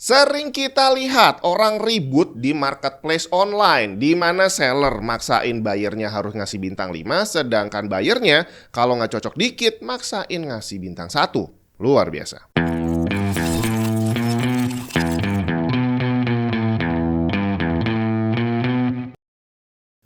Sering kita lihat orang ribut di marketplace online di mana seller maksain buyernya harus ngasih bintang 5, sedangkan buyernya kalau nggak cocok dikit maksain ngasih bintang 1. Luar biasa.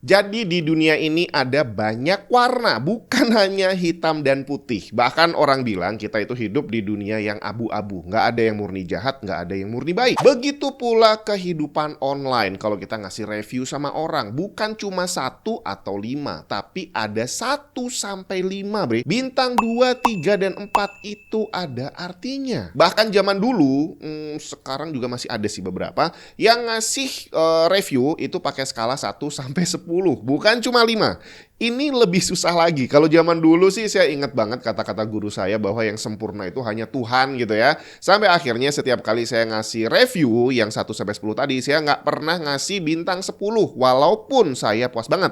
Jadi di dunia ini ada banyak warna, bukan hanya hitam dan putih. Bahkan orang bilang kita itu hidup di dunia yang abu-abu. Nggak ada yang murni jahat, nggak ada yang murni baik. Begitu pula kehidupan online. Kalau kita ngasih review sama orang, bukan cuma 1 atau 5, tapi ada 1 sampai 5, bre. Bintang 2, 3, dan 4 itu ada artinya. Bahkan zaman dulu, sekarang juga masih ada sih beberapa, yang ngasih review itu pakai skala 1 sampai 10. Bukan cuma 5. Ini lebih susah lagi. Kalau zaman dulu sih saya ingat banget kata-kata guru saya bahwa yang sempurna itu hanya Tuhan gitu ya. Sampai akhirnya setiap kali saya ngasih review yang 1 sampai 10 tadi, saya nggak pernah ngasih bintang 10 walaupun saya puas banget.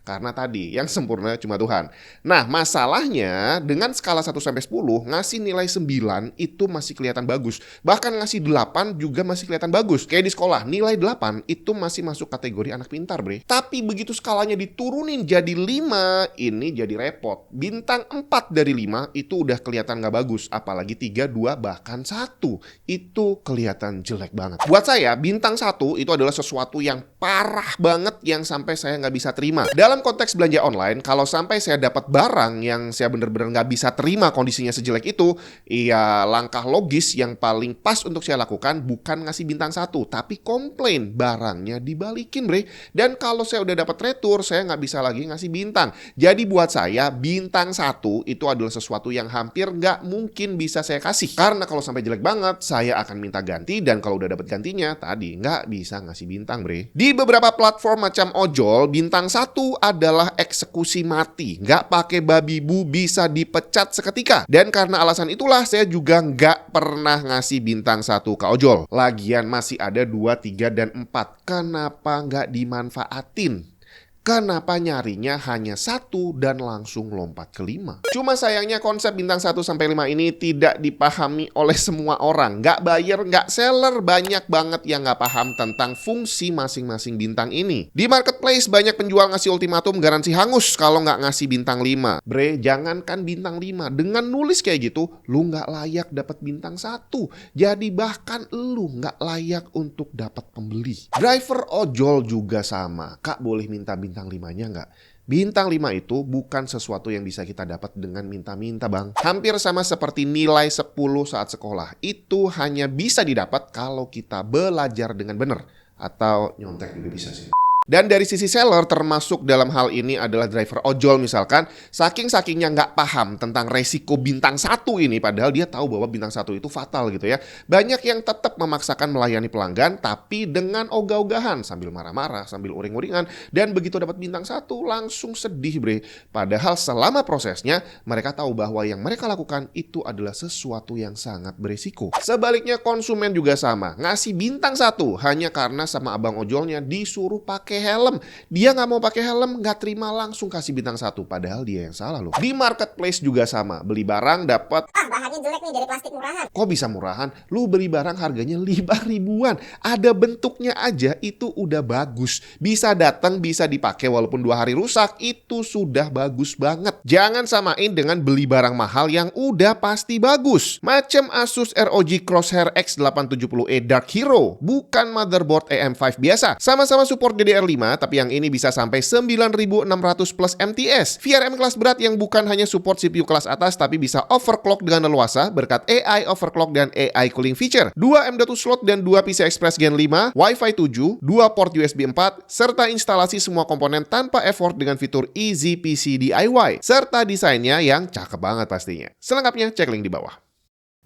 Karena tadi yang sempurna cuma Tuhan. Nah, masalahnya dengan skala 1 sampai 10 ngasih nilai 9 itu masih kelihatan bagus. Bahkan ngasih 8 juga masih kelihatan bagus. Kayak di sekolah, nilai 8 itu masih masuk kategori anak pintar, bre. Tapi begitu skalanya diturunin jadi 5, ini jadi repot. Bintang 4 dari 5 itu udah kelihatan gak bagus. Apalagi 3, 2, bahkan 1. Itu kelihatan jelek banget. Buat saya, bintang 1 itu adalah sesuatu yang parah banget yang sampai saya gak bisa terima. Dalam konteks belanja online, kalau sampai saya dapat barang yang saya benar-benar nggak bisa terima kondisinya sejelek itu, ya langkah logis yang paling pas untuk saya lakukan bukan ngasih bintang 1, tapi komplain barangnya dibalikin, bre. Dan kalau saya udah dapat retur, saya nggak bisa lagi ngasih bintang. Jadi buat saya, bintang 1 itu adalah sesuatu yang hampir nggak mungkin bisa saya kasih. Karena kalau sampai jelek banget, saya akan minta ganti, dan kalau udah dapat gantinya, tadi nggak bisa ngasih bintang, bre. Di beberapa platform macam ojol, bintang 1 adalah eksekusi mati. Nggak pakai babi bu, bisa dipecat seketika. Dan karena alasan itulah saya juga nggak pernah ngasih bintang 1 ke ojol. Lagian masih ada 2, 3, dan 4. Kenapa nggak dimanfaatin? Kenapa nyarinya hanya 1 dan langsung lompat ke 5? Cuma sayangnya konsep bintang 1 sampai 5 ini tidak dipahami oleh semua orang. Nggak buyer, nggak seller, banyak banget yang nggak paham tentang fungsi masing-masing bintang ini. Di marketplace banyak penjual ngasih ultimatum garansi hangus kalau nggak ngasih bintang 5. Bre, jangankan bintang 5, dengan nulis kayak gitu, lu nggak layak dapat bintang 1. Jadi bahkan lu nggak layak untuk dapat pembeli. Driver ojol juga sama. Kak, boleh minta bintang 5-nya nggak? Bintang 5 itu bukan sesuatu yang bisa kita dapat dengan minta-minta, bang. Hampir sama seperti nilai 10 saat sekolah. Itu hanya bisa didapat kalau kita belajar dengan benar. Atau nyontek juga bisa sih. Dan dari sisi seller termasuk dalam hal ini adalah driver ojol misalkan, saking-sakingnya nggak paham tentang resiko bintang 1 ini, padahal dia tahu bahwa bintang 1 itu fatal gitu ya. Banyak yang tetap memaksakan melayani pelanggan tapi dengan ogah-ogahan, sambil marah-marah, sambil uring-uringan, dan begitu dapat bintang 1 langsung sedih, bre. Padahal selama prosesnya mereka tahu bahwa yang mereka lakukan itu adalah sesuatu yang sangat beresiko. Sebaliknya konsumen juga sama, ngasih bintang 1 hanya karena sama abang ojolnya disuruh pakai helm. Dia nggak mau pakai helm, nggak terima, langsung kasih bintang 1. Padahal dia yang salah loh. Di marketplace juga sama. Beli barang dapat, bahannya jelek nih, dari plastik murahan. kok bisa murahan? Lu beli barang harganya 5 ribuan. Ada bentuknya aja itu udah bagus. Bisa datang, bisa dipakai walaupun 2 hari rusak. Itu sudah bagus banget. Jangan samain dengan beli barang mahal yang udah pasti bagus. Macam Asus ROG Crosshair X870E Dark Hero. Bukan motherboard AM5 biasa. Sama-sama support DDR5, tapi yang ini bisa sampai 9600 plus MTS. VRM kelas berat yang bukan hanya support CPU kelas atas, tapi bisa overclock dengan leluasa berkat AI overclock dan AI cooling feature. 2 M.2 slot dan 2 PCI Express Gen 5, Wi-Fi 7, 2 port USB 4, serta instalasi semua komponen tanpa effort dengan fitur Easy PC DIY. Serta desainnya yang cakep banget pastinya. Selengkapnya cek link di bawah.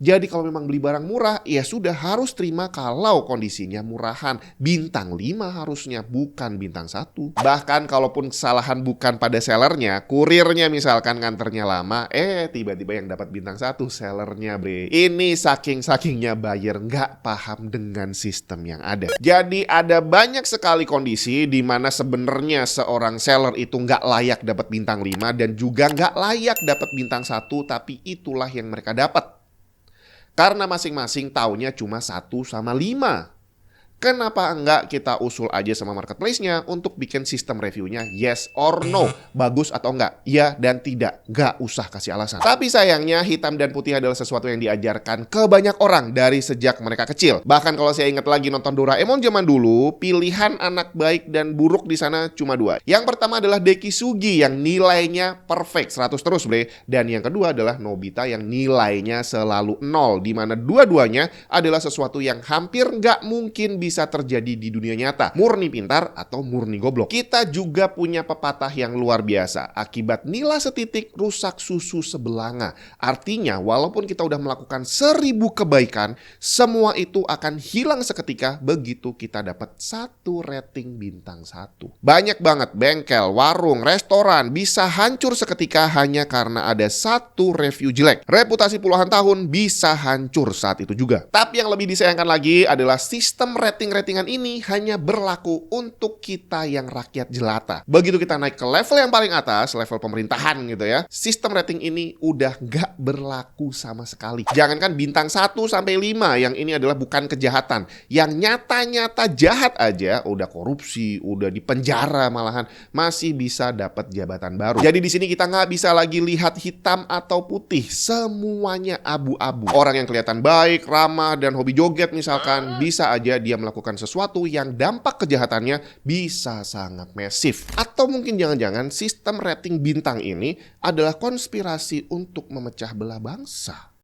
Jadi kalau memang beli barang murah, ya sudah harus terima kalau kondisinya murahan. Bintang 5 harusnya, bukan bintang 1. Bahkan kalaupun kesalahan bukan pada sellernya, kurirnya misalkan nganternya lama, tiba-tiba yang dapat bintang 1 sellernya, bre. Ini saking-sakingnya buyer nggak paham dengan sistem yang ada. Jadi ada banyak sekali kondisi di mana sebenarnya seorang seller itu nggak layak dapat bintang 5 dan juga nggak layak dapat bintang 1, tapi itulah yang mereka dapat. Karena masing-masing taunya cuma 1/5. Kenapa enggak kita usul aja sama marketplace-nya untuk bikin sistem reviewnya yes or no, bagus atau enggak, ya dan tidak, nggak usah kasih alasan. Tapi sayangnya hitam dan putih adalah sesuatu yang diajarkan ke banyak orang dari sejak mereka kecil. Bahkan kalau saya ingat lagi nonton Doraemon zaman dulu, pilihan anak baik dan buruk di sana cuma dua. Yang pertama adalah Dekisugi yang nilainya perfect 100 terus bre, dan yang kedua adalah Nobita yang nilainya selalu 0, di mana dua-duanya adalah sesuatu yang hampir nggak mungkin bisa terjadi di dunia nyata, murni pintar atau murni goblok. Kita juga punya pepatah yang luar biasa, akibat nila setitik rusak susu sebelanga. Artinya walaupun kita udah melakukan 1000 kebaikan, semua itu akan hilang seketika begitu kita dapat 1 rating bintang 1. Banyak banget bengkel, warung, restoran bisa hancur seketika hanya karena ada 1 review jelek. Reputasi puluhan tahun bisa hancur saat itu juga. Tapi yang lebih disayangkan lagi adalah sistem rating-ratingan ini hanya berlaku untuk kita yang rakyat jelata. Begitu kita naik ke level yang paling atas, level pemerintahan gitu ya, sistem rating ini udah nggak berlaku sama sekali. Jangankan bintang 1-5 yang ini adalah bukan kejahatan, yang nyata-nyata jahat aja, udah korupsi, udah dipenjara malahan, masih bisa dapat jabatan baru. Jadi di sini kita nggak bisa lagi lihat hitam atau putih, semuanya abu-abu. Orang yang kelihatan baik, ramah, dan hobi joget misalkan, bisa aja dia melakukan sesuatu yang dampak kejahatannya bisa sangat masif. Atau mungkin jangan-jangan sistem rating bintang ini adalah konspirasi untuk memecah belah bangsa.